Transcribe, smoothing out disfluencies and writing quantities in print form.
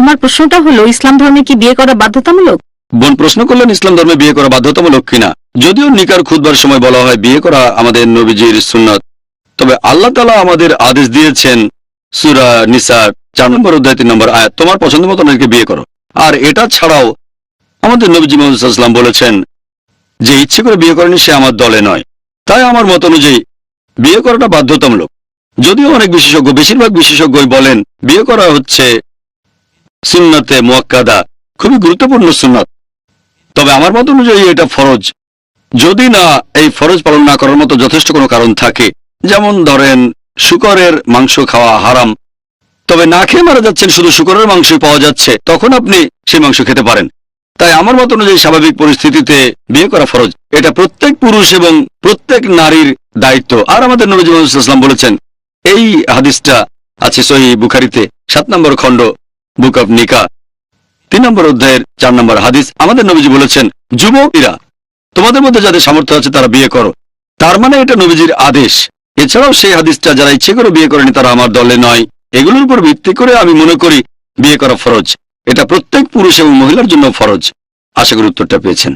আমার প্রশ্নটা হলো, ইসলাম ধর্মে কি বিয়ে করা বাধ্যতামূলক? বোন প্রশ্ন করলেন ইসলাম ধর্মে বিয়ে করা বাধ্যতামূলক কিনা। যদিও নিকার খুতবার সময় বলা হয় বিয়ে করা আমাদের নবীজির সুন্নত, তবে আল্লাহ তাআলা আমাদের আদেশ দিয়েছেন সূরা নিসা 4 নম্বর অধ্যায় 3 নম্বর আয়াত, তোমার পছন্দ মতো নারীকে বিয়ে করো। আর এটা ছাড়াও আমাদের নবীজি মুহাম্মদ সাল্লাল্লাহু আলাইহি ওয়াসাল্লাম বলেছেন যে ইচ্ছে করে বিয়ে করেনি সে আমার দলে নয়। তাই আমার মত অনুযায়ী বিয়ে করাটা বাধ্যতামূলক। যদিও অনেক বিশেষজ্ঞ, বেশিরভাগ বিশেষজ্ঞই বলেন বিয়ে করা হচ্ছে সুন্নতে মুআক্কাদা, খুবই গুরুত্বপূর্ণ সুন্নত। তবে আমার মত অনুযায়ী এটা ফরজ, যদি না এই ফরজ পালন না করার মতো যথেষ্ট কোনো কারণ থাকে। যেমন ধরেন শূকরের মাংস খাওয়া হারাম, তবে না খেয়ে মারা যাচ্ছেন, শুধু শূকরের মাংসই পাওয়া যাচ্ছে, তখন আপনি সেই মাংস খেতে পারেন। তাই আমার মত অনুযায়ী স্বাভাবিক পরিস্থিতিতে বিয়ে করা ফরজ। এটা প্রত্যেক পুরুষ এবং প্রত্যেক নারীর দায়িত্ব। আর আমাদের নবী মুহাম্মদ সাল্লাল্লাহু আলাইহি ওয়াসাল্লাম বলেছেন, এই হাদিসটা আছে সহিহ বুখারীতে 7 নম্বর খণ্ড, বুক অব নিকা 3 নম্বর অধ্যায়ের 4 নম্বর হাদিস। আমাদের নবীজি বলেছেন, যুবকেরা তোমাদের মধ্যে যাদের সামর্থ্য আছে তারা বিয়ে করো। তার মানে এটা নবীজির আদেশ। এছাড়াও সেই হাদিসটা যারা ইচ্ছে করে বিয়ে করেনি তারা আমার দলে নয়। এগুলোর উপর ভিত্তি করে আমি মনে করি বিয়ে করা ফরজ। এটা প্রত্যেক পুরুষ এবং মহিলার জন্য ফরজ। আশা করি উত্তরটা পেয়েছেন।